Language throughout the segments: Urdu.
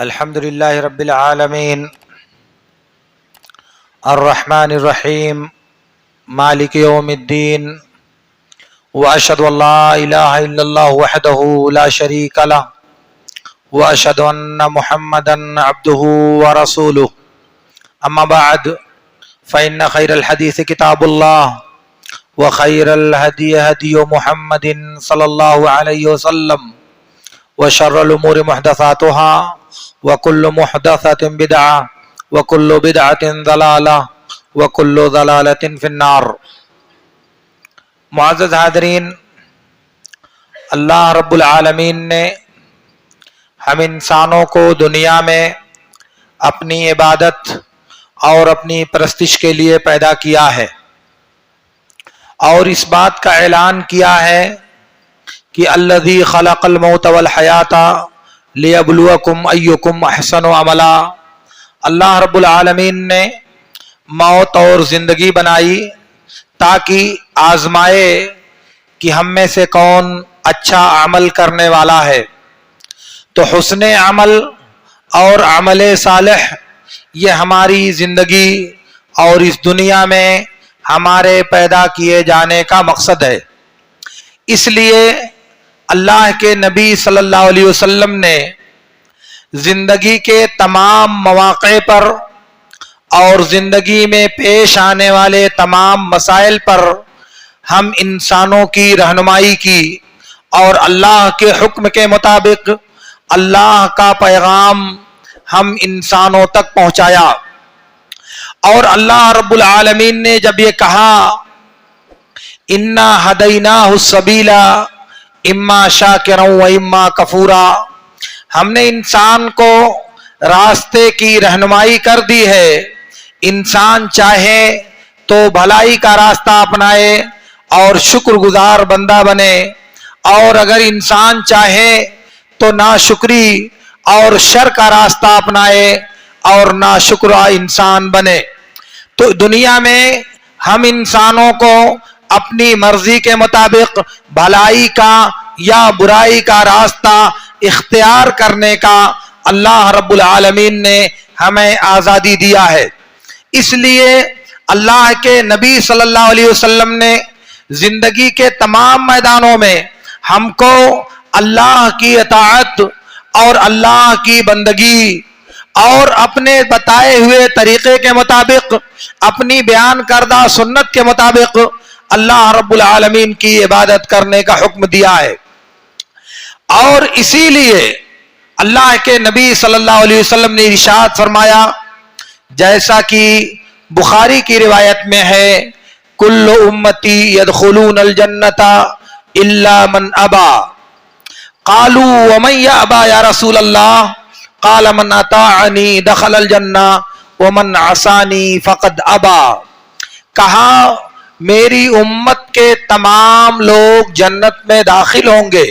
الحمد لله رب العالمين الرحمن الرحيم مالك يوم الدين وأشهد أن لا إله إلا الله وحده لا شريك له وأشهد أن محمدا عبده ورسوله أما بعد فإن خير الحديث كتاب الله وخير الهدي هدي محمد صلى الله عليه وسلم وشر الأمور محدثاتها وكل محدثة بدعة وكل بدعة ضلالة وكل ضلالة في النار۔ معزز حاضرین، اللہ رب العالمین نے ہم انسانوں کو دنیا میں اپنی عبادت اور اپنی پرستش کے لیے پیدا کیا ہے، اور اس بات کا اعلان کیا ہے کہ الذی خلق الموت والحیات لیبلوکم ایکم احسن عملا۔ اللہ رب العالمین نے موت اور زندگی بنائی تاکہ آزمائے کہ ہم میں سے کون اچھا عمل کرنے والا ہے۔ تو حسن عمل اور عمل صالح یہ ہماری زندگی اور اس دنیا میں ہمارے پیدا کیے جانے کا مقصد ہے۔ اس لیے اللہ کے نبی صلی اللہ علیہ وسلم نے زندگی کے تمام مواقع پر اور زندگی میں پیش آنے والے تمام مسائل پر ہم انسانوں کی رہنمائی کی، اور اللہ کے حکم کے مطابق اللہ کا پیغام ہم انسانوں تک پہنچایا۔ اور اللہ رب العالمین نے جب یہ کہا انا ہدیناہ السبیل اما شاکرا و اما کفورا، ہم نے انسان کو راستے کی رہنمائی کر دی ہے، انسان چاہے تو بھلائی کا راستہ اپنائے اور شکر گزار بندہ بنے، اور اگر انسان چاہے تو ناشکری اور شر کا راستہ اپنائے اور ناشکرا انسان بنے۔ تو دنیا میں ہم انسانوں کو اپنی مرضی کے مطابق بھلائی کا یا برائی کا راستہ اختیار کرنے کا اللہ رب العالمین نے ہمیں آزادی دیا ہے۔ اس لیے اللہ کے نبی صلی اللہ علیہ وسلم نے زندگی کے تمام میدانوں میں ہم کو اللہ کی اطاعت اور اللہ کی بندگی اور اپنے بتائے ہوئے طریقے کے مطابق اپنی بیان کردہ سنت کے مطابق اللہ رب العالمین کی عبادت کرنے کا حکم دیا ہے۔ اور اسی لیے اللہ کے نبی صلی اللہ علیہ وسلم نے ارشاد فرمایا، جیسا کہ بخاری کی روایت میں ہے، کل امتی یدخلون الجنۃ الا من ابا، قالوا ومن یابا یا رسول اللہ، قال من اطاعنی دخل الجنہ ومن عصانی فقد ابا۔ کہا میری امت کے تمام لوگ جنت میں داخل ہوں گے،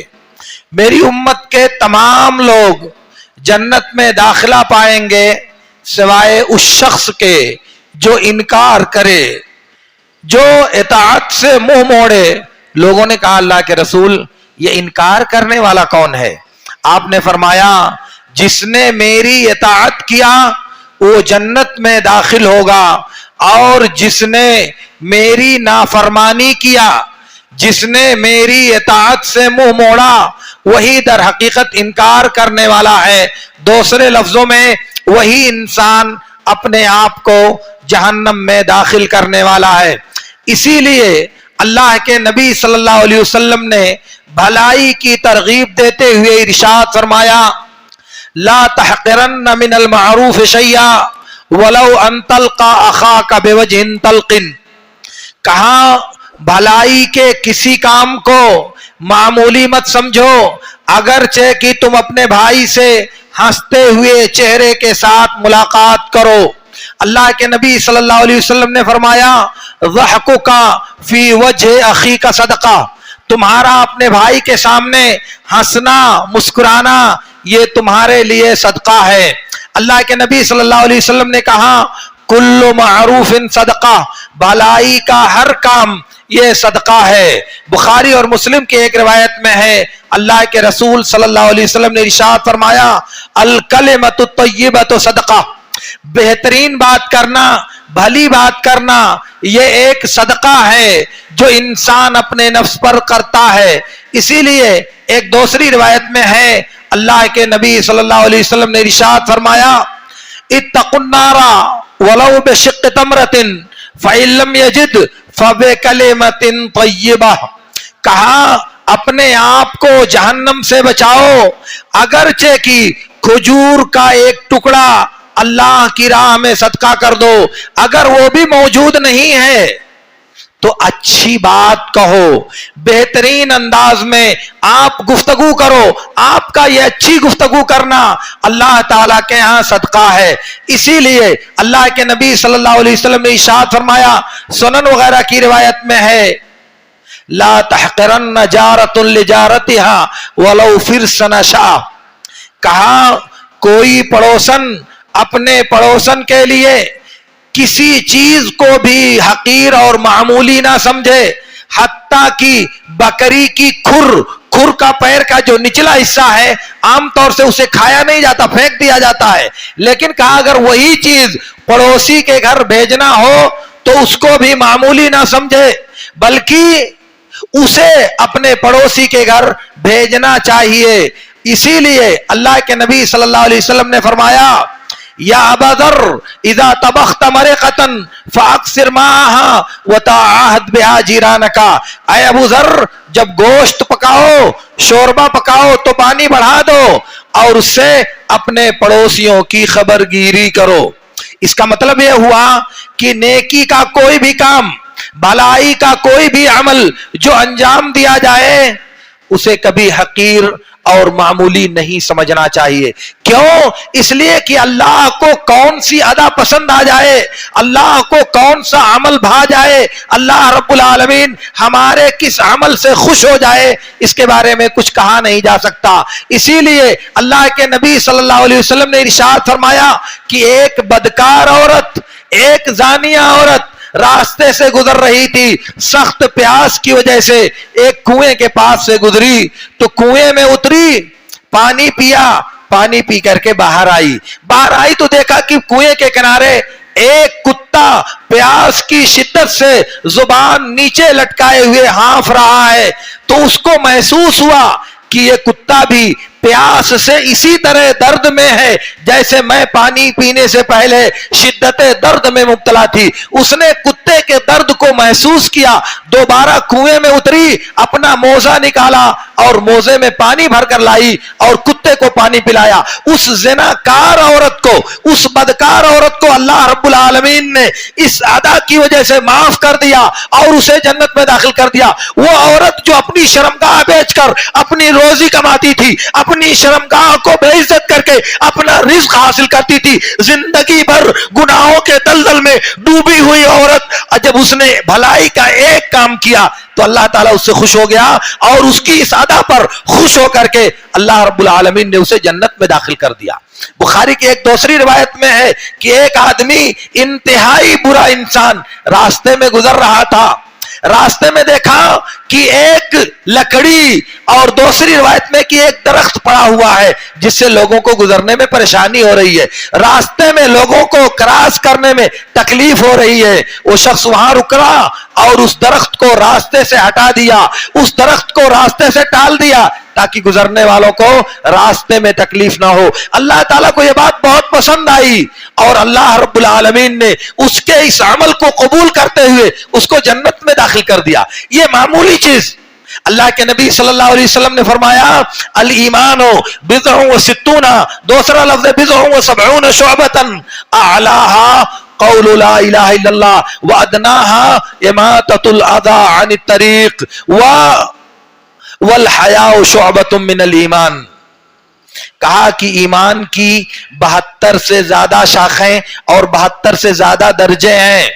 میری امت کے تمام لوگ جنت میں داخلہ پائیں گے سوائے اس شخص کے جو انکار کرے، جو اطاعت سے منہ موڑے۔ لوگوں نے کہا اللہ کے رسول یہ انکار کرنے والا کون ہے؟ آپ نے فرمایا جس نے میری اطاعت کیا وہ جنت میں داخل ہوگا، اور جس نے میری نافرمانی کیا، جس نے میری اطاعت سے منہ موڑا، وہی در حقیقت انکار کرنے والا ہے۔ دوسرے لفظوں میں وہی انسان اپنے آپ کو جہنم میں داخل کرنے والا ہے۔ اسی لیے اللہ کے نبی صلی اللہ علیہ وسلم نے بھلائی کی ترغیب دیتے ہوئے ارشاد فرمایا، لا تحقرن من المعروف شیئا ولو ان تلقى اخاك بوجه طلق۔ کہا بھلائی کے کسی کام کو معمولی مت سمجھو، اگرچہ کہ تم اپنے بھائی سے ہنستے ہوئے چہرے کے ساتھ ملاقات کرو۔ اللہ کے نبی صلی اللہ علیہ وسلم نے فرمایا، ضحکک فی وجہ اخیک صدقہ، تمہارا اپنے بھائی کے سامنے ہنسنا مسکرانا یہ تمہارے لیے صدقہ ہے۔ اللہ کے نبی صلی اللہ علیہ وسلم نے کہا، کل معروف صدقہ، بھلائی کا ہر کام یہ صدقہ ہے۔ بخاری اور مسلم کی ایک روایت میں ہے اللہ کے رسول صلی اللہ علیہ وسلم نے ارشاد فرمایا الکلمۃ الطیبۃ صدقہ، بہترین بات کرنا، بھلی بات کرنا یہ ایک صدقہ ہے جو انسان اپنے نفس پر کرتا ہے۔ اسی لیے ایک دوسری روایت میں ہے اللہ کے نبی صلی اللہ علیہ وسلم نے ارشاد فرمایا اتقوا النار ولو بشق تمرۃ فإن لم يجد فبکلمۃ طیبہ، کہا اپنے آپ کو جہنم سے بچاؤ اگرچہ کہ کھجور کا ایک ٹکڑا اللہ کی راہ میں صدقہ کر دو، اگر وہ بھی موجود نہیں ہے تو اچھی بات کہو، بہترین انداز میں آپ گفتگو کرو، آپ کا یہ اچھی گفتگو کرنا اللہ تعالیٰ کے ہاں صدقہ ہے۔ اسی لیے اللہ کے نبی صلی اللہ علیہ وسلم نے ارشاد فرمایا، سنن وغیرہ کی روایت میں ہے لا تحقرن جارۃ لجارتها ولو فرس نشا، کہا کوئی پڑوسن اپنے پڑوسن کے لیے کسی چیز کو بھی حقیر اور معمولی نہ سمجھے، حتیٰ کہ بکری کی کھر کا پیر کا جو نچلا حصہ ہے عام طور سے اسے کھایا نہیں جاتا، پھینک دیا جاتا ہے، لیکن کہا اگر وہی چیز پڑوسی کے گھر بھیجنا ہو تو اس کو بھی معمولی نہ سمجھے بلکہ اسے اپنے پڑوسی کے گھر بھیجنا چاہیے۔ اسی لیے اللہ کے نبی صلی اللہ علیہ وسلم نے فرمایا یا ابا ذر اذا طبخت مرقۃ فاکثر ماءها وتعاهد بها جيرانك، اے ابو ذر جب گوشت پکاؤ، شوربہ پکاؤ تو پانی بڑھا دو اور اس سے اپنے پڑوسیوں کی خبر گیری کرو۔ اس کا مطلب یہ ہوا کہ نیکی کا کوئی بھی کام، بھلائی کا کوئی بھی عمل جو انجام دیا جائے اسے کبھی حقیر اور معمولی نہیں سمجھنا چاہیے۔ کیوں؟ اس لیے کہ اللہ کو کون سی ادا پسند آ جائے، اللہ کو کون سا عمل بھا جائے، اللہ رب العالمین ہمارے کس عمل سے خوش ہو جائے اس کے بارے میں کچھ کہا نہیں جا سکتا۔ اسی لیے اللہ کے نبی صلی اللہ علیہ وسلم نے ارشاد فرمایا کہ ایک بدکار عورت، ایک زانیہ عورت راستے سے گزر رہی تھی، سخت پیاس کی وجہ سے ایک کنویں کے پاس سے گزری تو کنویں میں اتری، پانی پیا، پانی پی کر کے باہر آئی تو دیکھا کہ کنویں کے کنارے ایک کتا پیاس کی شدت سے زبان نیچے لٹکائے ہوئے ہانف رہا ہے، تو اس کو محسوس ہوا کہ یہ کتا بھی پیاس سے اسی طرح درد میں ہے جیسے میں پانی پینے سے پہلے شدت درد میں مبتلا تھی۔ اس نے کتے کے درد کو محسوس کیا، دوبارہ کنویں میں اتری، اپنا موزہ نکالا اور موزے میں پانی بھر کر لائی اور کتے کو پانی پلایا۔ اس زناکار عورت کو، اس بدکار عورت کو اللہ رب العالمین نے اس ادا کی وجہ سے معاف کر دیا اور اسے جنت میں داخل کر دیا۔ وہ عورت جو اپنی شرمگاہ بیچ کر اپنی روزی کماتی تھی، اپنی شرمگاہ کو بے عزت کر کے اپنا رزق حاصل کرتی تھی، زندگی بھر گناہوں کے دلدل میں ڈوبی ہوئی عورت، جب اس نے بھلائی کا ایک کام کیا تو اللہ تعالیٰ اس سے خوش ہو گیا اور اس کی اس ادا پر خوش ہو کر کے اللہ رب العالمین نے اسے جنت میں داخل کر دیا۔ بخاری کی ایک دوسری روایت میں ہے کہ ایک آدمی انتہائی برا انسان راستے میں گزر رہا تھا، راستے میں دیکھا کہ ایک لکڑی اور دوسری روایت میں کہ ایک درخت پڑا ہوا ہے جس سے لوگوں کو گزرنے میں پریشانی ہو رہی ہے، راستے میں لوگوں کو کراس کرنے میں تکلیف ہو رہی ہے۔ وہ شخص وہاں رکا اور اس درخت کو راستے سے ہٹا دیا، اس درخت کو راستے سے ٹال دیا تاکہ گزرنے والوں کو راستے میں تکلیف نہ ہو۔ اللہ تعالیٰ کو یہ بات بہت پسند آئی اور اللہ رب العالمین نے اس کے اس عمل کو قبول کرتے ہوئے اس کو جنت میں داخل کر دیا۔ یہ معمولی چیز، اللہ کے نبی صلی اللہ علیہ وسلم نے فرمایا الایمان بضع و ستون، دوسرا لفظ بضع و سبعون شعبۃ، اعلاها قول لا الہ الا اللہ وادناها اماطۃ الاذى عن الطریق والحیاء شعبۃ من الایمان۔ کہا کہ ایمان کی 72 سے زیادہ شاخیں اور 72 سے زیادہ درجے ہیں،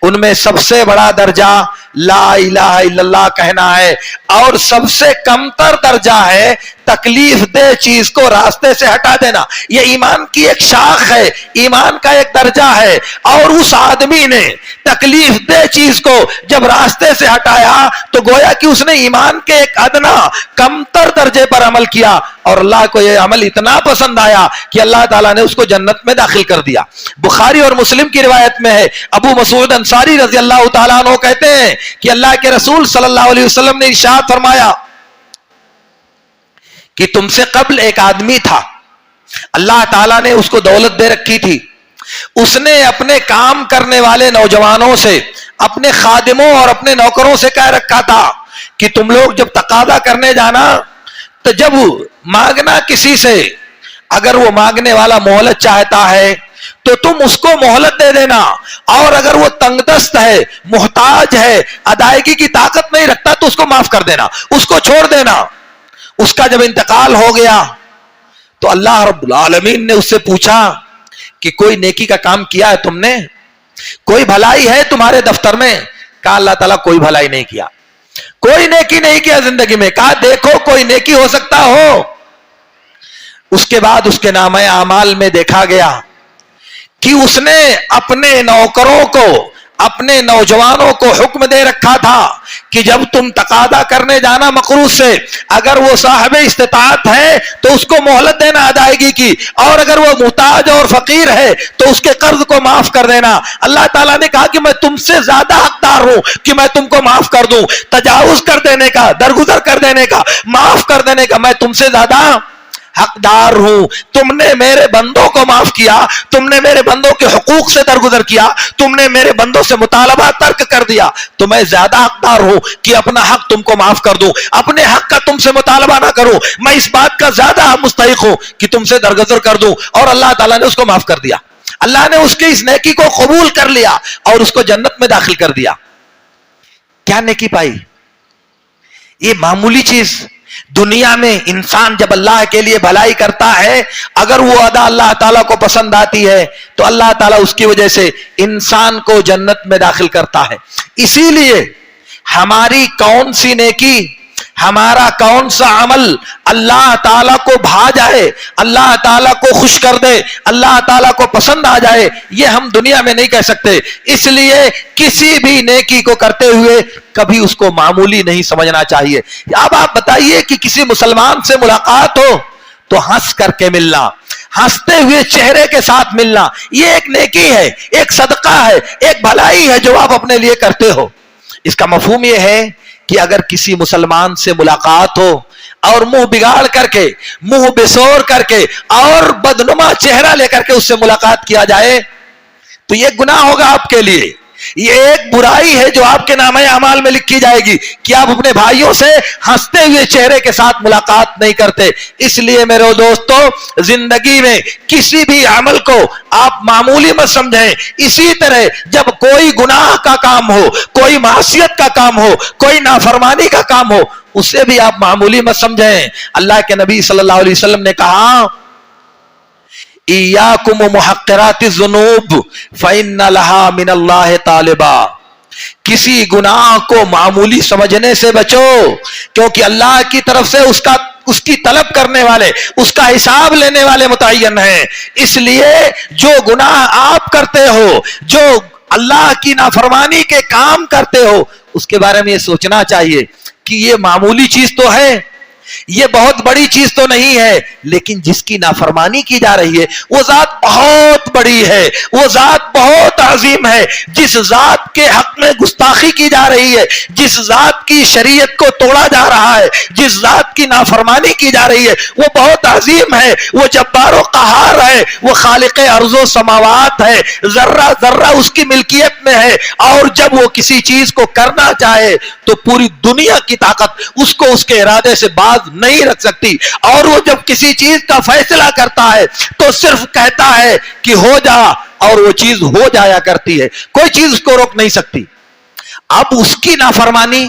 ان میں سب سے بڑا درجہ لا الہ الا اللہ کہنا ہے، اور سب سے کمتر درجہ ہے تکلیف دہ چیز کو راستے سے ہٹا دینا۔ یہ ایمان کی ایک شاخ ہے، ایمان کا ایک درجہ ہے، اور اس آدمی نے تکلیف دہ چیز کو جب راستے سے ہٹایا تو گویا کہ اس نے ایمان کے ایک ادنا کمتر درجے پر عمل کیا، اور اللہ کو یہ عمل اتنا پسند آیا کہ اللہ تعالیٰ نے اس کو جنت میں داخل کر دیا۔ بخاری اور مسلم کی روایت میں ہے، ابو مسعود انصاری رضی اللہ تعالیٰ عنہ کہتے ہیں کہ اللہ کے رسول صلی اللہ علیہ وسلم نے ارشاد فرمایا کہ تم سے قبل ایک آدمی تھا، اللہ تعالیٰ نے اس کو دولت دے رکھی تھی، اس نے اپنے کام کرنے والے نوجوانوں سے، اپنے خادموں اور اپنے نوکروں سے کہہ رکھا تھا کہ تم لوگ جب تقاضا کرنے جانا تو جب مانگنا کسی سے، اگر وہ مانگنے والا مہلت چاہتا ہے تو تم اس کو مہلت دے دینا، اور اگر وہ تنگ دست ہے، محتاج ہے، ادائیگی کی طاقت نہیں رکھتا تو اس کو معاف کر دینا، اس کو چھوڑ دینا۔ اس کا جب انتقال ہو گیا تو اللہ رب العالمین نے اس سے پوچھا کہ کوئی نیکی کا کام کیا ہے تم نے؟ کوئی بھلائی ہے تمہارے دفتر میں؟ کہا اللہ تعالیٰ کوئی بھلائی نہیں کیا، کوئی نیکی نہیں کیا زندگی میں۔ کہا دیکھو کوئی نیکی ہو سکتا ہو۔ اس کے بعد اس کے نامہ اعمال میں دیکھا گیا کہ اس نے اپنے نوکروں کو، اپنے نوجوانوں کو حکم دے رکھا تھا کہ جب تم تقاضا کرنے جانا مقروض سے، اگر وہ صاحب استطاعت ہے تو اس کو مہلت دینا ادائیگی کی، اور اگر وہ محتاج اور فقیر ہے تو اس کے قرض کو معاف کر دینا۔ اللہ تعالیٰ نے کہا کہ میں تم سے زیادہ حقدار ہوں کہ میں تم کو معاف کر دوں، تجاوز کر دینے کا، درگزر کر دینے کا، معاف کر دینے کا میں تم سے زیادہ حقدار ہوں۔ تم نے میرے بندوں کو معاف کیا، تم نے میرے بندوں کے حقوق سے درگزر کیا، تم نے میرے بندوں سے مطالبہ ترک کر دیا، تو میں زیادہ حقدار ہوں کہ اپنا حق تم کو معاف کر دوں، اپنے حق کا تم سے مطالبہ نہ کروں۔ میں اس بات کا زیادہ مستحق ہوں کہ تم سے درگزر کر دوں۔ اور اللہ تعالیٰ نے اس کو معاف کر دیا، اللہ نے اس کی اس نیکی کو قبول کر لیا اور اس کو جنت میں داخل کر دیا۔ کیا نیکی پائی؟ یہ معمولی چیز۔ دنیا میں انسان جب اللہ کے لیے بھلائی کرتا ہے، اگر وہ ادا اللہ تعالیٰ کو پسند آتی ہے تو اللہ تعالیٰ اس کی وجہ سے انسان کو جنت میں داخل کرتا ہے۔ اسی لیے ہماری کون سی نیکی، ہمارا کون سا عمل اللہ تعالیٰ کو بھا جائے، اللہ تعالیٰ کو خوش کر دے، اللہ تعالیٰ کو پسند آ جائے، یہ ہم دنیا میں نہیں کہہ سکتے۔ اس لیے کسی بھی نیکی کو کرتے ہوئے کبھی اس کو معمولی نہیں سمجھنا چاہیے۔ اب آپ بتائیے کہ کسی مسلمان سے ملاقات ہو تو ہنس کر کے ملنا، ہنستے ہوئے چہرے کے ساتھ ملنا، یہ ایک نیکی ہے، ایک صدقہ ہے، ایک بھلائی ہے جو آپ اپنے لیے کرتے ہو۔ اس کا مفہوم یہ ہے کہ اگر کسی مسلمان سے ملاقات ہو اور منہ بگاڑ کر کے، منہ بسور کر کے اور بدنما چہرہ لے کر کے اس سے ملاقات کیا جائے تو یہ گناہ ہوگا آپ کے لیے، یہ ایک برائی ہے جو آپ کے نامہ اعمال میں لکھی جائے گی کہ آپ اپنے بھائیوں سے ہنستے ہوئے چہرے کے ساتھ ملاقات نہیں کرتے۔ اس لیے میرے دوستو، زندگی میں کسی بھی عمل کو آپ معمولی مت سمجھیں۔ اسی طرح جب کوئی گناہ کا کام ہو، کوئی معصیت کا کام ہو، کوئی نافرمانی کا کام ہو، اسے بھی آپ معمولی مت سمجھیں۔ اللہ کے نبی صلی اللہ علیہ وسلم نے کہا ایاکم محقرات الذنوب فإن لها من اللہ طالبا، کسی گناہ کو معمولی سمجھنے سے بچو، کیونکہ اللہ کی طرف سے اس کی طلب کرنے والے، اس کا حساب لینے والے متعین ہیں۔ اس لیے جو گناہ آپ کرتے ہو، جو اللہ کی نافرمانی کے کام کرتے ہو، اس کے بارے میں یہ سوچنا چاہیے کہ یہ معمولی چیز تو ہے، یہ بہت بڑی چیز تو نہیں ہے، لیکن جس کی نافرمانی کی جا رہی ہے وہ ذات بہت بڑی ہے، وہ ذات بہت عظیم ہے۔ جس ذات کے حق میں گستاخی کی جا رہی ہے، جس ذات کی شریعت کو توڑا جا رہا ہے، جس ذات کی نافرمانی کی جا رہی ہے، وہ بہت عظیم ہے، وہ جبار و قہار ہے، وہ خالق ارض و سماوات ہے، ذرہ ذرہ اس کی ملکیت میں ہے، اور جب وہ کسی چیز کو کرنا چاہے تو پوری دنیا کی طاقت اس کو اس کے ارادے سے باز نہیں رکھ سکتی، اور وہ جب کسی چیز کا فیصلہ کرتا ہے تو صرف کہتا ہے کہ ہو جا، اور وہ چیز ہو جایا کرتی ہے، کوئی چیز اس کو روک نہیں سکتی۔ اب اس کی نافرمانی،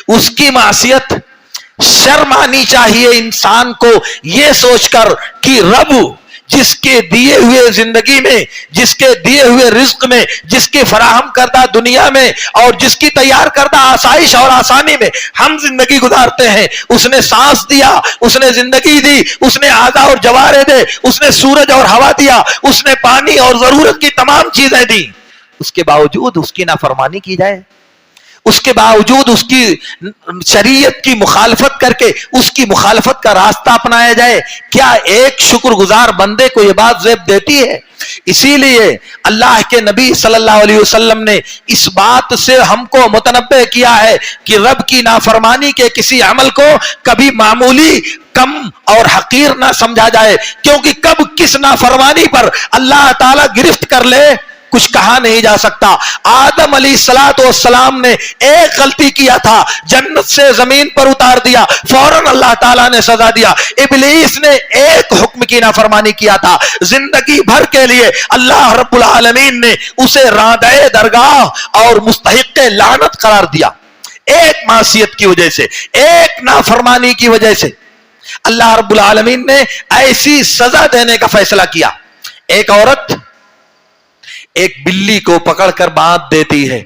اس کی معصیت، شرم آنی چاہیے انسان کو یہ سوچ کر کہ رب جس کے دیے ہوئے زندگی میں، جس کے دیے ہوئے رزق میں، جس کی فراہم کردہ دنیا میں اور جس کی تیار کردہ آسائش اور آسانی میں ہم زندگی گزارتے ہیں، اس نے سانس دیا، اس نے زندگی دی، اس نے اعضاء اور جوارے دے، اس نے سورج اور ہوا دیا، اس نے پانی اور ضرورت کی تمام چیزیں دی، اس کے باوجود اس کی نافرمانی کی جائے، اس کے باوجود اس کی شریعت کی مخالفت کر کے اس کی مخالفت کا راستہ اپنایا جائے، کیا ایک شکر گزار بندے کو یہ بات زیب دیتی ہے؟ اسی لیے اللہ کے نبی صلی اللہ علیہ وسلم نے اس بات سے ہم کو متنبہ کیا ہے کہ رب کی نافرمانی کے کسی عمل کو کبھی معمولی، کم اور حقیر نہ سمجھا جائے، کیونکہ کب کس نافرمانی پر اللہ تعالیٰ گرفت کر لے کچھ کہا نہیں جا سکتا۔ آدم علیہ السلام نے ایک غلطی کیا تھا، جنت سے زمین پر اتار دیا، فوراً اللہ تعالیٰ نے سزا دیا۔ ابلیس نے ایک حکم کی نافرمانی کیا تھا، زندگی بھر کے لیے اللہ رب العالمین نے اسے راندہ درگاہ اور مستحق لعنت قرار دیا، ایک معصیت کی وجہ سے، ایک نافرمانی کی وجہ سے اللہ رب العالمین نے ایسی سزا دینے کا فیصلہ کیا۔ ایک عورت ایک بلی کو پکڑ کر باندھ دیتی ہے،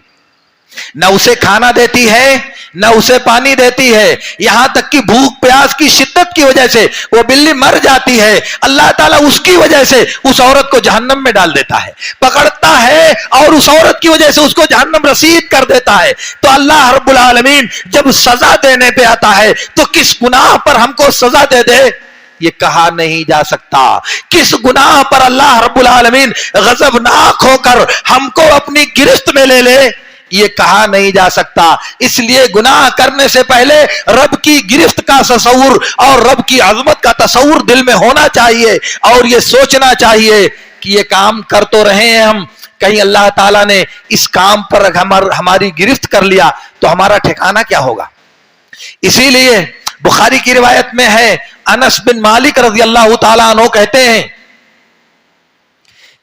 نہ اسے کھانا دیتی ہے نہ اسے پانی دیتی ہے، یہاں تک کہ بھوک پیاس کی شدت کی وجہ سے وہ بلی مر جاتی ہے، اللہ تعالیٰ اس کی وجہ سے اس عورت کو جہنم میں ڈال دیتا ہے، پکڑتا ہے اور اس عورت کی وجہ سے اس کو جہنم رسید کر دیتا ہے۔ تو اللہ رب العالمین جب سزا دینے پہ آتا ہے تو کس گناہ پر ہم کو سزا دے دے یہ کہا نہیں جا سکتا، کس گناہ پر اللہ رب العالمین غضبناک ہو کر ہم کو اپنی گرفت میں لے لے یہ کہا نہیں جا سکتا۔ اس لیے گناہ کرنے سے پہلے رب کی گرفت کا تصور اور رب کی عظمت کا تصور دل میں ہونا چاہیے، اور یہ سوچنا چاہیے کہ یہ کام کر تو رہے ہیں ہم، کہیں اللہ تعالیٰ نے اس کام پر ہماری گرفت کر لیا تو ہمارا ٹھکانہ کیا ہوگا۔ اسی لیے بخاری کی روایت میں ہے، انس بن مالک رضی اللہ تعالیٰ عنہ کہتے ہیں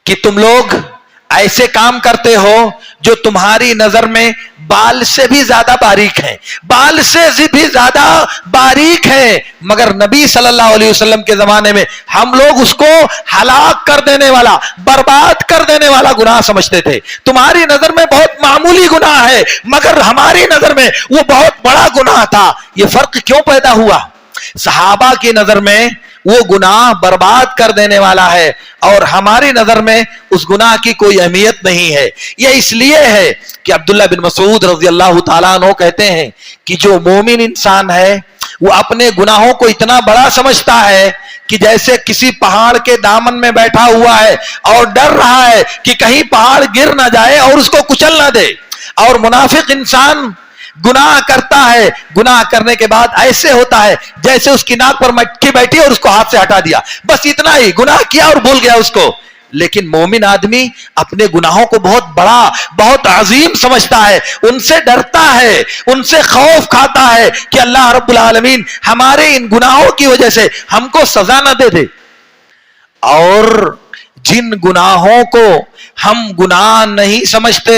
کہ تم لوگ ایسے کام کرتے ہو جو تمہاری نظر میں بال سے بھی زیادہ باریک ہیں، بال سے بھی زیادہ باریک ہیں، مگر نبی صلی اللہ علیہ وسلم کے زمانے میں ہم لوگ اس کو ہلاک کر دینے والا، برباد کر دینے والا گناہ سمجھتے تھے۔ تمہاری نظر میں بہت معمولی گناہ ہے مگر ہماری نظر میں وہ بہت بڑا گناہ تھا۔ یہ فرق کیوں پیدا ہوا؟ صحابہ کی نظر میں وہ گناہ برباد کر دینے والا ہے اور ہماری نظر میں اس گناہ کی کوئی اہمیت نہیں ہے۔ یہ اس لیے ہے کہ عبداللہ بن مسعود رضی اللہ تعالیٰ عنہ کہتے ہیں کہ جو مومن انسان ہے وہ اپنے گناہوں کو اتنا بڑا سمجھتا ہے کہ جیسے کسی پہاڑ کے دامن میں بیٹھا ہوا ہے اور ڈر رہا ہے کہ کہیں پہاڑ گر نہ جائے اور اس کو کچل نہ دے۔ اور منافق انسان گناہ کرتا ہے، گناہ کرنے کے بعد ایسے ہوتا ہے جیسے اس کی ناک پر مٹی بیٹھی اور اس کو ہاتھ سے ہٹا دیا، بس اتنا ہی گناہ کیا اور بھول گیا اس کو۔ لیکن مومن آدمی اپنے گناہوں کو بہت بڑا، بہت عظیم سمجھتا ہے، ان سے ڈرتا ہے، ان سے خوف کھاتا ہے کہ اللہ رب العالمین ہمارے ان گناہوں کی وجہ سے ہم کو سزا نہ دے دے۔ اور جن گناہوں کو ہم گناہ نہیں سمجھتے،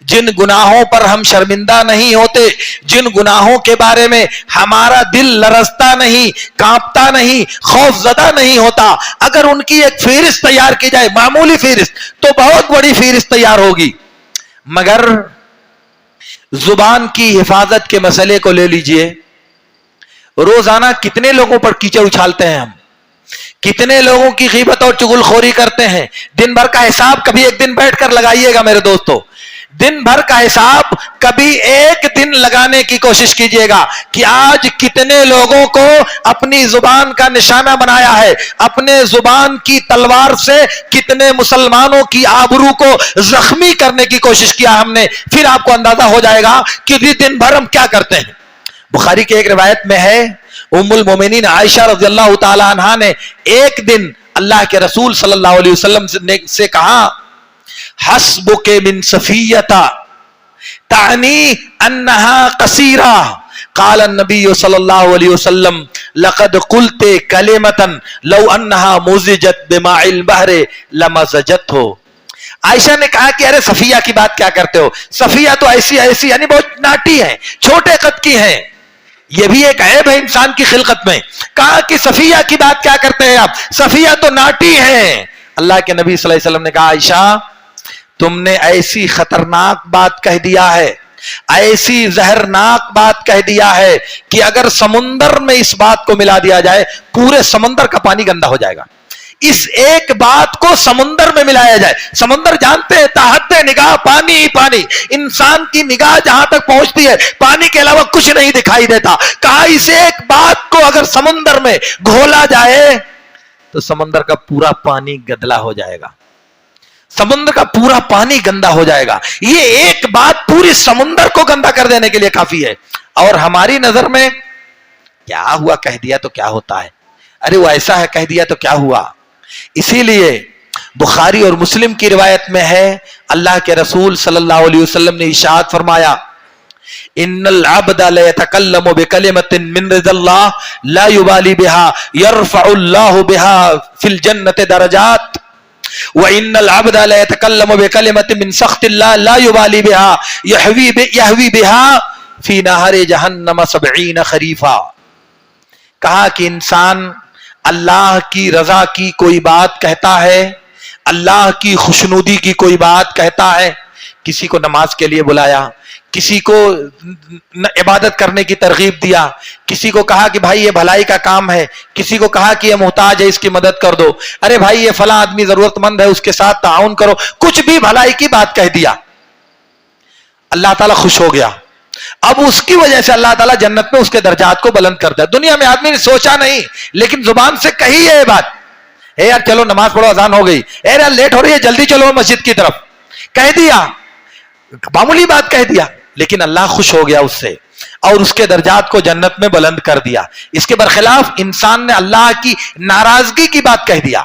جن گناہوں پر ہم شرمندہ نہیں ہوتے، جن گناہوں کے بارے میں ہمارا دل لرزتا نہیں، کانپتا نہیں، خوف زدہ نہیں ہوتا، اگر ان کی ایک فہرست تیار کی جائے، معمولی فہرست، تو بہت بڑی فہرست تیار ہوگی۔ مگر زبان کی حفاظت کے مسئلے کو لے لیجئے، روزانہ کتنے لوگوں پر کیچڑ اچھالتے ہیں ہم، کتنے لوگوں کی غیبت اور چغل خوری کرتے ہیں۔ دن بھر کا حساب کبھی ایک دن بیٹھ کر لگائیے گا میرے دوستو، دن بھر کا حساب کبھی ایک دن لگانے کی کوشش کیجئے گا کہ آج کتنے لوگوں کو اپنی زبان کا نشانہ بنایا ہے، اپنے زبان کی تلوار سے کتنے مسلمانوں کی آبرو کو زخمی کرنے کی کوشش کیا ہم نے۔ پھر آپ کو اندازہ ہو جائے گا کہ دن بھر ہم کیا کرتے ہیں۔ بخاری کے ایک روایت میں ہے، ام المومنین عائشہ رضی اللہ تعالی عنہا نے ایک دن اللہ کے رسول صلی اللہ علیہ وسلم سے کہا، حسبک من صفیہ تعنی انہا قصیرہ، قال النبی صلی اللہ علیہ وسلم لقد قلت کلمتا لو انہا مزجت بماء البحر لمزجتہ۔ عائشہ نے کہا کہ ارے صفیہ کی بات کیا کرتے ہو، صفیہ تو ایسی یعنی بہت ناٹی ہیں، چھوٹے قد کی ہیں، یہ بھی ایک عیب ہے انسان کی خلقت میں. کہا کہ صفیہ کی بات کیا کرتے ہیں آپ, صفیہ تو ناٹی ہیں. اللہ کے نبی صلی اللہ علیہ وسلم نے کہا عائشہ تم نے ایسی خطرناک بات کہہ دیا ہے, ایسی زہرناک بات کہہ دیا ہے کہ اگر سمندر میں اس بات کو ملا دیا جائے پورے سمندر کا پانی گندا ہو جائے گا. اس ایک بات کو سمندر میں ملایا جائے, سمندر جانتے ہیں تحت نگاہ پانی ہی پانی, انسان کی نگاہ جہاں تک پہنچتی ہے پانی کے علاوہ کچھ نہیں دکھائی دیتا. کہا اس ایک بات کو اگر سمندر میں گھولا جائے تو سمندر کا پورا پانی گدلا ہو جائے گا, سمندر کا پورا پانی گندا ہو جائے گا. یہ ایک بات پوری سمندر کو گندا کر دینے کے لیے کافی ہے. اور ہماری نظر میں کیا ہوا, کہہ دیا تو کیا ہوتا ہے, ارے وہ ایسا ہے کہہ دیا تو کیا ہوا. اسی لیے بخاری اور مسلم کی روایت میں ہے اللہ کے رسول صلی اللہ علیہ وسلم نے ارشاد فرمایا ان العبد لا يتكلم بكلمة من رضا الله لا يبالي بها يرفع الله بها في الجنة درجات وان العبد لا يتكلم بكلمة من سخط الله لا يبالي بها يهوي بها في نهر جهنم 70 خريفا. کہا کہ انسان اللہ کی رضا کی کوئی بات کہتا ہے, اللہ کی خوشنودی کی کوئی بات کہتا ہے, کسی کو نماز کے لیے بلایا, کسی کو عبادت کرنے کی ترغیب دیا, کسی کو کہا کہ بھائی یہ بھلائی کا کام ہے, کسی کو کہا کہ یہ محتاج ہے اس کی مدد کر دو, ارے بھائی یہ فلاں آدمی ضرورت مند ہے اس کے ساتھ تعاون کرو, کچھ بھی بھلائی کی بات کہہ دیا, اللہ تعالیٰ خوش ہو گیا. اب اس کی وجہ سے اللہ تعالیٰ جنت میں اس کے درجات کو بلند کرتا ہے. دنیا میں آدمی نے سوچا نہیں لیکن زبان سے کہی ہے یہ بات, اے یار چلو نماز پڑھو اذان ہو گئی, اے یار لیٹ ہو رہی ہے جلدی چلو مسجد کی طرف, کہہ دیا, معمولی بات کہہ دیا, لیکن اللہ خوش ہو گیا اس سے اور اس کے درجات کو جنت میں بلند کر دیا. اس کے برخلاف انسان نے اللہ کی ناراضگی کی بات کہہ دیا,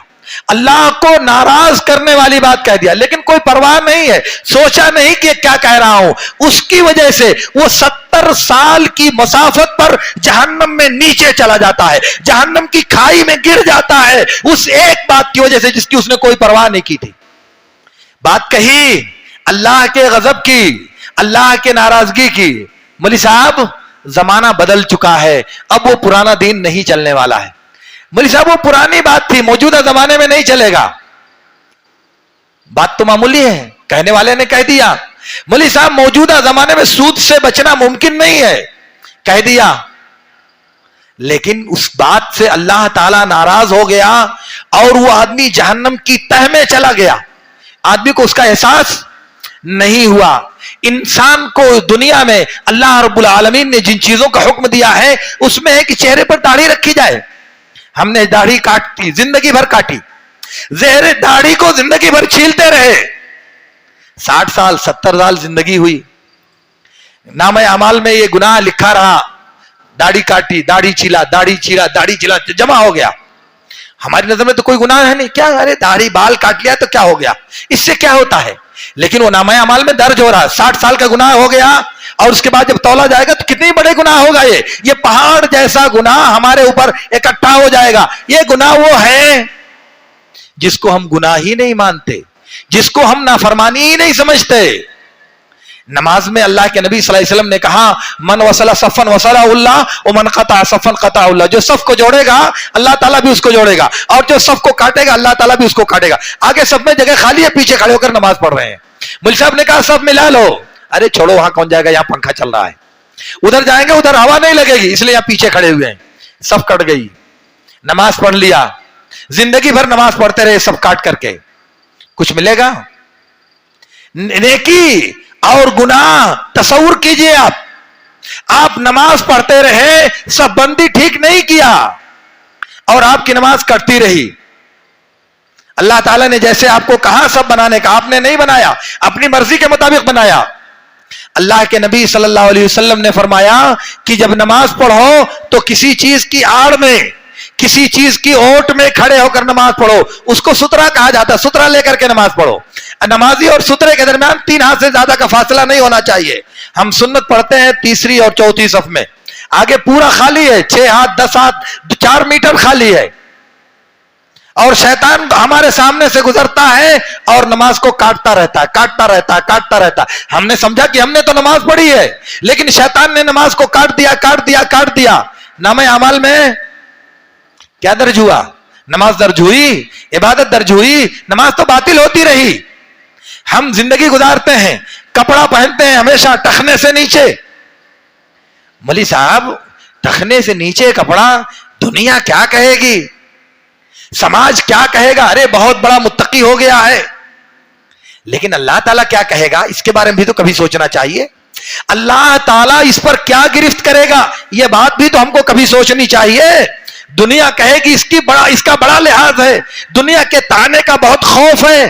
اللہ کو ناراض کرنے والی بات کہہ دیا, لیکن کوئی پرواہ نہیں ہے, سوچا نہیں کہ کیا کہہ رہا ہوں. اس کی وجہ سے وہ 70 سال کی مسافت پر جہنم میں نیچے چلا جاتا ہے, جہنم کی کھائی میں گر جاتا ہے, اس ایک بات کی وجہ سے جس کی اس نے کوئی پرواہ نہیں کی تھی. بات کہی اللہ کے غضب کی, اللہ کے ناراضگی کی. مولوی صاحب زمانہ بدل چکا ہے, اب وہ پرانا دین نہیں چلنے والا ہے. مولوی صاحب وہ پرانی بات تھی, موجودہ زمانے میں نہیں چلے گا. بات تو معمولی ہے, کہنے والے نے کہہ دیا. مولوی صاحب موجودہ زمانے میں سود سے بچنا ممکن نہیں ہے, کہہ دیا, لیکن اس بات سے اللہ تعالیٰ ناراض ہو گیا اور وہ آدمی جہنم کی تہ میں چلا گیا. آدمی کو اس کا احساس نہیں ہوا. انسان کو دنیا میں اللہ رب العالمین نے جن چیزوں کا حکم دیا ہے اس میں ہے کہ چہرے پر داڑھی رکھی جائے. ہم نے داڑھی کاٹی, زندگی بھر کاٹی, زہر داڑھی کو زندگی بھر چھیلتے رہے, 60 سال 70 سال زندگی ہوئی, نامہ اعمال میں یہ گناہ لکھا رہا, داڑھی کاٹی, داڑھی چھیلا, داڑھی چھیلا, داڑھی چھیلا, جمع ہو گیا. ہماری نظر میں تو کوئی گناہ ہے نہیں, کیا ارے داڑھی بال کاٹ لیا تو کیا ہو گیا, اس سے کیا ہوتا ہے. لیکن وہ نامہ اعمال میں درج ہو رہا, 60 سال کا گناہ ہو گیا اور اس کے بعد جب تولا جائے گا تو کتنے بڑے گناہ ہوگا. یہ پہاڑ جیسا گناہ ہمارے اوپر اکٹھا ہو جائے گا. یہ گناہ وہ ہے جس کو ہم گناہ ہی نہیں مانتے, جس کو ہم نافرمانی ہی نہیں سمجھتے. نماز میں اللہ کے نبی صلی اللہ علیہ وسلم نے کہا من وصل صفا وصلہ اللہ ومن قطع صفا قطع اللہ. جو صف کو جوڑے گا اللہ تعالیٰ بھی اس کو جوڑے گا اور جو صف کو کاٹے گا اللہ تعالیٰ بھی اس کو کاٹے گا. آگے صف میں جگہ خالی ہے, پیچھے کھڑے ہو کر نماز پڑھ رہے ہیں. مولوی صاحب نے کہا صف ملا لو, ارے چھوڑو وہاں کون جائے گا, یہاں پنکھا چل رہا ہے, ادھر جائیں گے ادھر ہوا نہیں لگے گی, اس لیے یہاں پیچھے کھڑے ہوئے ہیں. صف کٹ گئی, نماز پڑھ لیا, زندگی بھر نماز پڑھتے رہے صف کاٹ کر کے, کچھ ملے گا؟ نیکی اور گناہ تصور کیجئے. آپ نماز پڑھتے رہے, سب بندی ٹھیک نہیں کیا اور آپ کی نماز کٹتی رہی. اللہ تعالیٰ نے جیسے آپ کو کہا سب بنانے کا, آپ نے نہیں بنایا, اپنی مرضی کے مطابق بنایا. اللہ کے نبی صلی اللہ علیہ وسلم نے فرمایا کہ جب نماز پڑھو تو کسی چیز کی آڑ میں, کسی چیز کی اوٹ میں کھڑے ہو کر نماز پڑھو. اس کو سترا کہا جاتا ہے, سترا لے کر کے نماز پڑھو. نمازی اور سترے کے درمیان 3 ہاتھ سے زیادہ کا فاصلہ نہیں ہونا چاہیے. ہم سنت پڑھتے ہیں تیسری اور چوتھی صف میں, آگے پورا خالی ہے, 6 ہاتھ 10 ہاتھ 4 میٹر خالی ہے. اور شیطان ہمارے سامنے سے گزرتا ہے اور نماز کو کاٹتا رہتا ہے. ہم نے سمجھا کہ ہم نے تو نماز پڑھی ہے، لیکن شیطان نے نماز کو کاٹ دیا. نامہ اعمال میں کیا درج ہوا؟ نماز درج ہوئی، عبادت درج ہوئی، نماز تو باطل ہوتی رہی. ہم زندگی گزارتے ہیں، کپڑا پہنتے ہیں ہمیشہ ٹخنے سے نیچے. ملی صاحب، ٹخنے سے نیچے کپڑا، دنیا کیا کہے گی، سماج کیا کہے گا؟ ارے بہت بڑا متقی ہو گیا ہے. لیکن اللہ تعالیٰ کیا کہے گا، اس کے بارے میں بھی تو کبھی سوچنا چاہیے. اللہ تعالیٰ اس پر کیا گرفت کرے گا، یہ بات بھی تو ہم کو کبھی سوچنی چاہیے. دنیا کہے گی اس کا بڑا لحاظ ہے، دنیا کے طعنے کا بہت خوف ہے،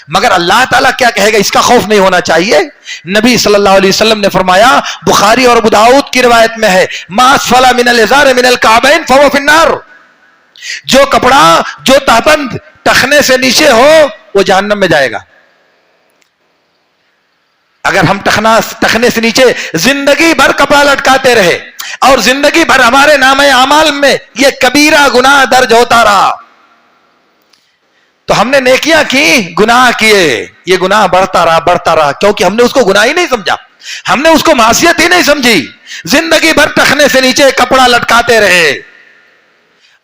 مگر اللہ تعالیٰ کیا کہے گا اس کا خوف نہیں ہونا چاہیے. نبی صلی اللہ علیہ وسلم نے فرمایا، بخاری اور ابو داؤد کی روایت میں ہے، ما اسفل من الازار من الکعبین فهو فی النار. جو کپڑا، جو تہبند ٹخنے سے نیچے ہو وہ جہنم میں جائے گا. اگر ہم ٹخنے سے نیچے زندگی بھر کپڑا لٹکاتے رہے اور زندگی بھر ہمارے نامہ اعمال میں یہ کبیرہ گناہ درج ہوتا رہا، تو ہم نے نیکیاں کی، گناہ کیے، یہ گناہ بڑھتا رہا کیونکہ ہم نے اس کو گناہ ہی نہیں سمجھا، ہم نے اس کو معصیت ہی نہیں سمجھی. زندگی بھر ٹخنے سے نیچے کپڑا لٹکاتے رہے،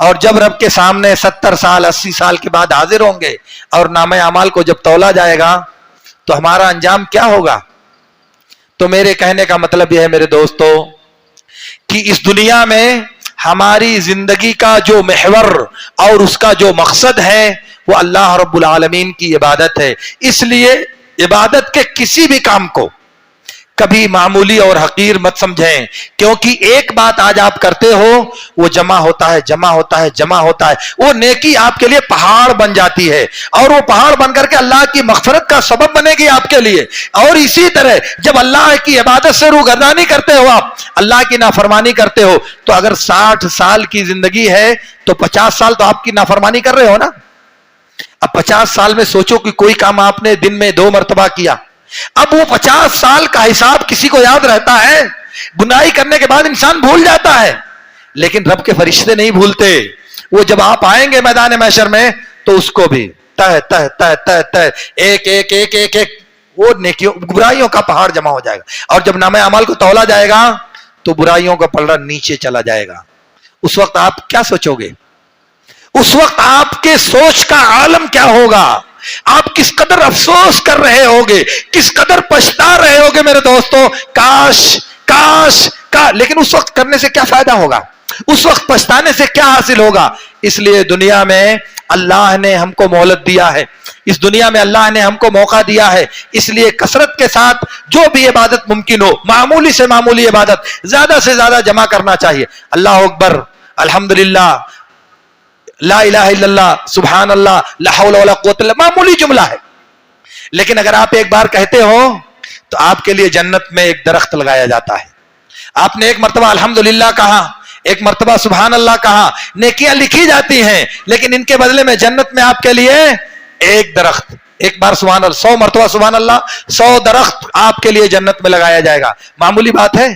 اور جب رب کے سامنے 70 سال 80 سال کے بعد حاضر ہوں گے اور نامہ اعمال کو جب تولا جائے گا تو ہمارا انجام کیا ہوگا؟ تو میرے کہنے کا مطلب یہ ہے میرے دوستو کہ اس دنیا میں ہماری زندگی کا جو محور اور اس کا جو مقصد ہے وہ اللہ رب العالمین کی عبادت ہے. اس لیے عبادت کے کسی بھی کام کو کبھی معمولی اور حقیر مت سمجھیں، کیونکہ ایک بات آج آپ کرتے ہو وہ جمع ہوتا ہے، وہ نیکی آپ کے لیے پہاڑ بن جاتی ہے، اور وہ پہاڑ بن کر کے اللہ کی مغفرت کا سبب بنے گی آپ کے لیے. اور اسی طرح جب اللہ کی عبادت سے روگردانی کرتے ہو، آپ اللہ کی نافرمانی کرتے ہو، تو اگر 60 سال کی زندگی ہے تو 50 سال تو آپ کی نافرمانی کر رہے ہو نا. اب 50 سال میں سوچو کہ کوئی کام آپ نے دن میں 2 مرتبہ کیا، اب وہ 50 سال کا حساب کسی کو یاد رہتا ہے؟ گناہی کرنے کے بعد انسان بھول جاتا ہے، لیکن رب کے فرشتے نہیں بھولتے. وہ جب آپ آئیں گے میدان محشر میں تو اس کو بھی ایک وہ نیکیوں برائیوں کا پہاڑ جمع ہو جائے گا. اور جب نامہ اعمال کو تولا جائے گا تو برائیوں کا پلڑا نیچے چلا جائے گا. اس وقت آپ کیا سوچو گے؟ اس وقت آپ کے سوچ کا عالم کیا ہوگا؟ آپ کس قدر افسوس کر رہے ہوگے، کس قدر پچھتا رہے ہوگے میرے دوستو. کاش لیکن اس وقت کرنے سے کیا فائدہ ہوگا؟ اس وقت پچھتانے سے کیا حاصل ہوگا؟ اس لیے دنیا میں اللہ نے ہم کو مہلت دیا ہے، اس دنیا میں اللہ نے ہم کو موقع دیا ہے، اس لیے کثرت کے ساتھ جو بھی عبادت ممکن ہو، معمولی سے معمولی عبادت زیادہ سے زیادہ جمع کرنا چاہیے. اللہ اکبر، الحمدللہ، لا الہ الا اللہ، سبحان اللہ، لا حول ولا قوت الا باللہ، معمولی جملہ ہے، لیکن اگر آپ ایک بار کہتے ہو تو آپ کے لیے جنت میں ایک درخت لگایا جاتا ہے. آپ نے ایک مرتبہ الحمدللہ کہا، ایک مرتبہ سبحان اللہ کہا، نیکیاں لکھی جاتی ہیں، لیکن ان کے بدلے میں جنت میں آپ کے لیے ایک درخت، ایک بار سبحان اللہ، 100 مرتبہ سبحان اللہ، 100 درخت آپ کے لیے جنت میں لگایا جائے گا. معمولی بات ہے،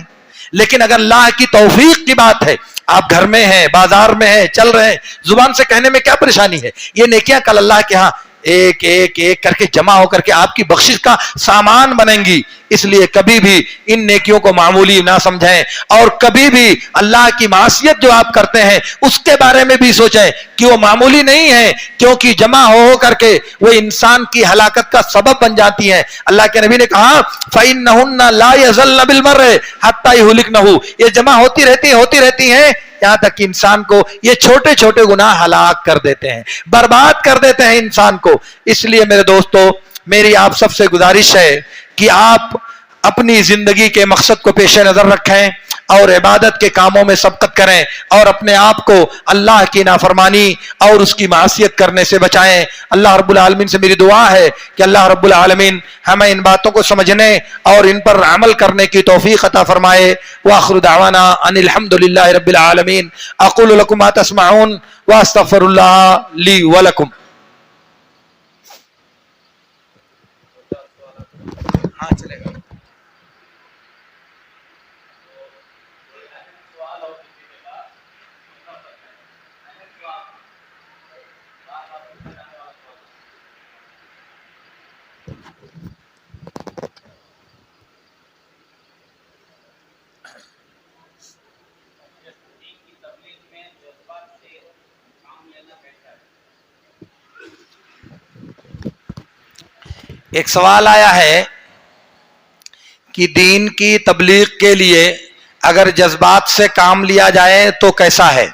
لیکن اگر اللہ کی توفیق کی بات ہے، آپ گھر میں ہیں، بازار میں ہیں، چل رہے ہیں، زبان سے کہنے میں کیا پریشانی ہے؟ یہ نیکیاں کل اللہ کے ہاں ایک کر کے جمع ہو کر کے آپ کی بخشش کا سامان بنیں گی. اس لیے کبھی بھی ان نیکیوں کو معمولی نہ سمجھیں، اور کبھی بھی اللہ کی معصیت جو آپ کرتے ہیں اس کے بارے میں بھی سوچیں کہ وہ معمولی نہیں ہے، کیونکہ جمع ہو کر کے وہ انسان کی ہلاکت کا سبب بن جاتی ہیں. اللہ کے نبی نے کہا فَإِنَّهُنَّ لَا يَزَلْنَ بِالْمَرِّ حَتَّى يُهْلِكْنَهُ، یہ جمع ہوتی رہتی ہیں یہاں تک کہ انسان کو یہ چھوٹے چھوٹے گناہ ہلاک کر دیتے ہیں، برباد کر دیتے ہیں انسان کو. اس لیے میرے دوستو، میری آپ سب سے گزارش ہے کہ آپ اپنی زندگی کے مقصد کو پیش نظر رکھیں اور عبادت کے کاموں میں سبقت کریں، اور اپنے آپ کو اللہ کی نافرمانی اور اس کی معصیت کرنے سے بچائیں. اللہ رب العالمین سے میری دعا ہے کہ اللہ رب العالمین ہمیں ان باتوں کو سمجھنے اور ان پر عمل کرنے کی توفیق عطا فرمائے. وآخر دعوانا ان الحمد للہ رب العالمین. اقول لکم ما تسمعون واستغفر اللہ لی ولکم. ہاں چلے گا. ایک سوال آیا ہے کہ دین کی تبلیغ کے لیے اگر جذبات سے کام لیا جائے تو کیسا ہے؟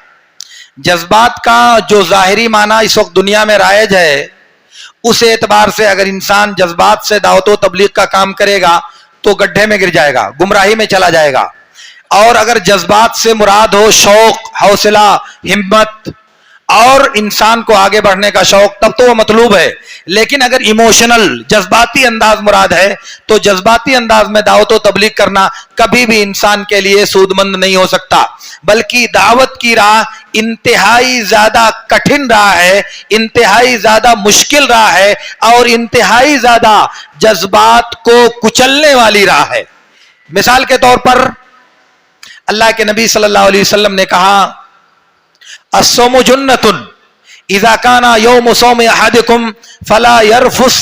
جذبات کا جو ظاہری معنی اس وقت دنیا میں رائج ہے، اس اعتبار سے اگر انسان جذبات سے دعوت و تبلیغ کا کام کرے گا تو گڈھے میں گر جائے گا، گمراہی میں چلا جائے گا. اور اگر جذبات سے مراد ہو شوق، حوصلہ، ہمت اور انسان کو آگے بڑھنے کا شوق، تب تو وہ مطلوب ہے. لیکن اگر ایموشنل جذباتی انداز مراد ہے تو جذباتی انداز میں دعوت و تبلیغ کرنا کبھی بھی انسان کے لیے سود مند نہیں ہو سکتا، بلکہ دعوت کی راہ انتہائی زیادہ کٹھن راہ ہے، انتہائی زیادہ مشکل راہ ہے اور انتہائی زیادہ جذبات کو کچلنے والی راہ ہے. مثال کے طور پر اللہ کے نبی صلی اللہ علیہ وسلم نے کہا الصوم جنۃ اذا كان يوم صوم احدكم فلا يرفث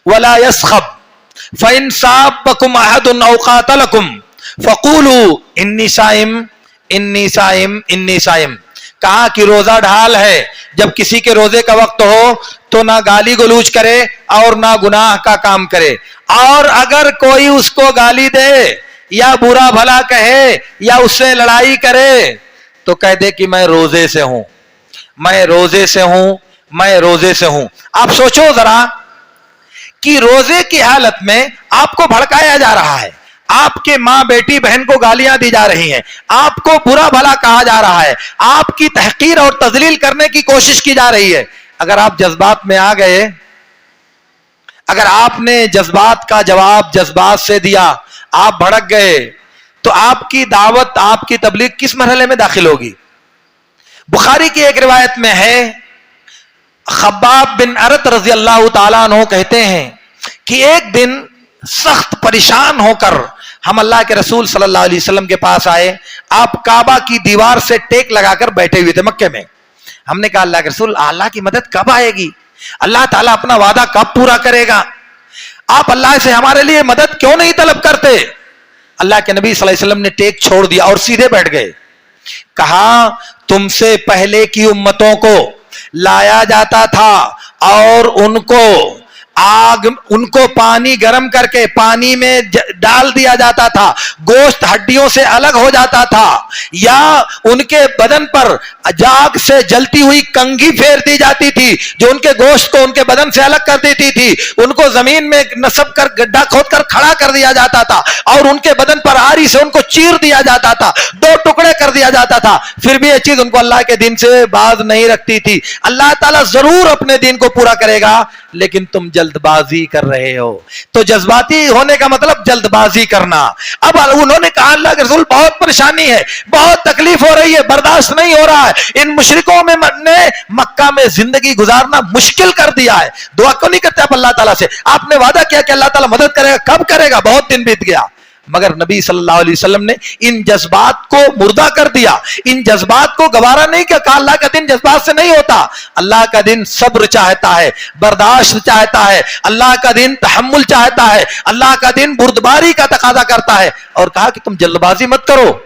ولا يسخب فان صابكم احد او قاتلكم فقولوا انی صائم انی صائم انی صائم. کہا کہ روزہ ڈھال ہے، جب کسی کے روزے کا وقت ہو تو نہ گالی گلوچ کرے اور نہ گناہ کا کام کرے، اور اگر کوئی اس کو گالی دے یا برا بھلا کہے یا اس سے لڑائی کرے تو کہہ دے کہ میں روزے سے ہوں، میں روزے سے ہوں، میں روزے سے ہوں. آپ سوچو ذرا کہ روزے کی حالت میں آپ کو بھڑکایا جا رہا ہے، آپ کے ماں بیٹی بہن کو گالیاں دی جا رہی ہیں، آپ کو برا بھلا کہا جا رہا ہے، آپ کی تحقیر اور تذلیل کرنے کی کوشش کی جا رہی ہے. اگر آپ جذبات میں آ گئے، اگر آپ نے جذبات کا جواب جذبات سے دیا، آپ بھڑک گئے، تو آپ کی دعوت، آپ کی تبلیغ کس مرحلے میں داخل ہوگی؟ بخاری کی ایک روایت میں ہے، خباب بن ارت رضی اللہ تعالیٰ عنہ کہتے ہیں کہ ایک دن سخت پریشان ہو کر ہم اللہ کے رسول صلی اللہ علیہ وسلم کے پاس آئے. آپ کعبہ کی دیوار سے ٹیک لگا کر بیٹھے ہوئے تھے مکے میں. ہم نے کہا اللہ کے رسول، اللہ کی مدد کب آئے گی؟ اللہ تعالیٰ اپنا وعدہ کب پورا کرے گا؟ آپ اللہ سے ہمارے لیے مدد کیوں نہیں طلب کرتے؟ اللہ کے نبی صلی اللہ علیہ وسلم نے ٹیک چھوڑ دیا اور سیدھے بیٹھ گئے. کہا تم سے پہلے کی امتوں کو لایا جاتا تھا اور ان کو پانی گرم کر کے پانی میں ڈال دیا جاتا تھا، گوشت ہڈیوں سے الگ ہو جاتا تھا، یا ان کے بدن پر جاگ سے جلتی ہوئی کنگھی پھیر دی جاتی تھی جو ان کے گوشت کو ان کے بدن سے الگ کر دیتی تھی، ان کو زمین میں نصب کر گڈھا کھود کر کھڑا کر دیا جاتا تھا اور ان کے بدن پر آری سے ان کو چیر دیا جاتا تھا، دو ٹکڑے کر دیا جاتا تھا. پھر بھی یہ چیز ان کو اللہ کے دین سے باز نہیں رکھتی تھی. اللہ تعالیٰ ضرور اپنے دین کو پورا کرے گا، لیکن تم جلد بازی کر رہے ہو. تو جذباتی ہونے کا مطلب جلد بازی کرنا. اب انہوں نے کہا اللہ کے رسول بہت پریشانی ہے، بہت تکلیف ہو رہی ہے، برداشت نہیں ہو رہا ہے، ان مشرکوں میں نے مکہ میں زندگی گزارنا مشکل کر دیا ہے. دعا کیوں نہیں کرتے آپ اللہ تعالیٰ سے؟ آپ نے وعدہ کیا کہ اللہ تعالیٰ مدد کرے گا، کب کرے گا؟ بہت دن بیت گیا. مگر نبی صلی اللہ علیہ وسلم نے ان جذبات کو مردہ کر دیا، ان جذبات کو گوارا نہیں کیا. کہا اللہ کا دن جذبات سے نہیں ہوتا، اللہ کا دن صبر چاہتا ہے، برداشت چاہتا ہے، اللہ کا دن تحمل چاہتا ہے، اللہ کا دن بردباری کا تقاضا کرتا ہے. اور کہا کہ تم جلد بازی مت کرو،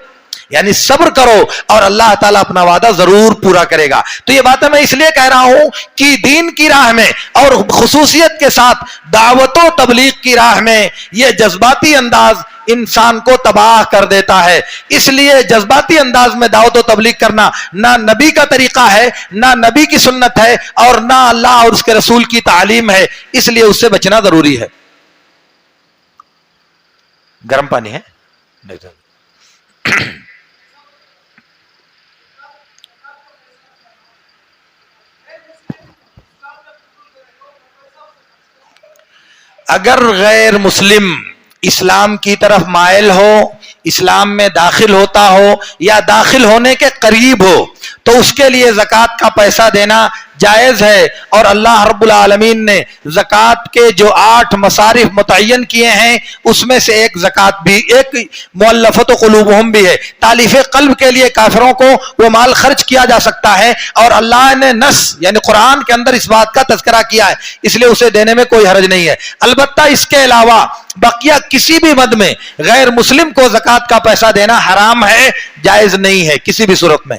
یعنی صبر کرو اور اللہ تعالیٰ اپنا وعدہ ضرور پورا کرے گا. تو یہ باتیں میں اس لیے کہہ رہا ہوں کہ دین کی راہ میں اور خصوصیت کے ساتھ دعوت و تبلیغ کی راہ میں یہ جذباتی انداز انسان کو تباہ کر دیتا ہے. اس لیے جذباتی انداز میں دعوت و تبلیغ کرنا نہ نبی کا طریقہ ہے، نہ نبی کی سنت ہے، اور نہ اللہ اور اس کے رسول کی تعلیم ہے. اس لیے اس سے بچنا ضروری ہے. گرم پانی ہے؟ اگر غیر مسلم اسلام کی طرف مائل ہو، اسلام میں داخل ہوتا ہو یا داخل ہونے کے قریب ہو تو اس کے لیے زکوٰۃ کا پیسہ دینا جائز ہے. اور اللہ رب العالمین نے زکوٰۃ کے جو 8 مصارف متعین کیے ہیں اس میں سے ایک زکوٰۃ بھی، ایک مؤلفۃ قلوبہم بھی ہے. تالیف قلب کے لیے کافروں کو وہ مال خرچ کیا جا سکتا ہے، اور اللہ نے نص یعنی قرآن کے اندر اس بات کا تذکرہ کیا ہے، اس لیے اسے دینے میں کوئی حرج نہیں ہے. البتہ اس کے علاوہ بقیہ کسی بھی مد میں غیر مسلم کو زکوٰۃ کا پیسہ دینا حرام ہے، جائز نہیں ہے کسی بھی صورت میں.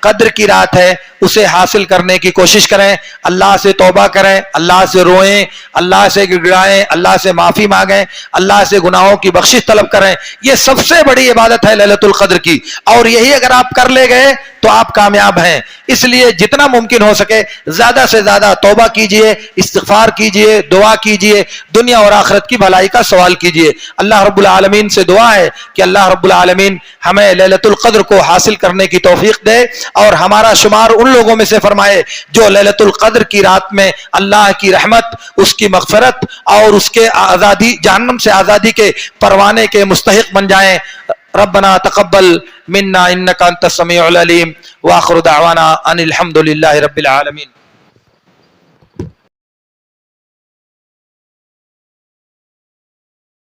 قدر کی رات ہے اسے حاصل کرنے کی کوشش کریں، اللہ سے توبہ کریں، اللہ سے روئیں، اللہ سے گڑگڑائیں، اللہ سے معافی مانگیں، اللہ سے گناہوں کی بخشش طلب کریں۔ یہ سب سے بڑی عبادت ہے لیلۃ القدر کی، اور یہی اگر آپ کر لے گئے تو آپ کامیاب ہیں۔ اس لیے جتنا ممکن ہو سکے زیادہ سے زیادہ توبہ کیجئے، استغفار کیجئے، دعا کیجئے، دنیا اور آخرت کی بھلائی کا سوال کیجئے۔ اللہ رب العالمین سے دعا ہے کہ اللہ رب العالمین ہمیں لیلۃ القدر کو حاصل کرنے کی توفیق دے اور ہمارا شمار ان لوگوں میں سے فرمائے جو لیلۃ القدر کی رات میں اللہ کی رحمت، اس کی مغفرت اور اس کے آزادی، جہنم سے آزادی کے پروانے کے مستحق بن جائیں۔ ربنا تقبل منا انك انت السميع العليم واخر دعوانا ان الحمد لله رب العالمين۔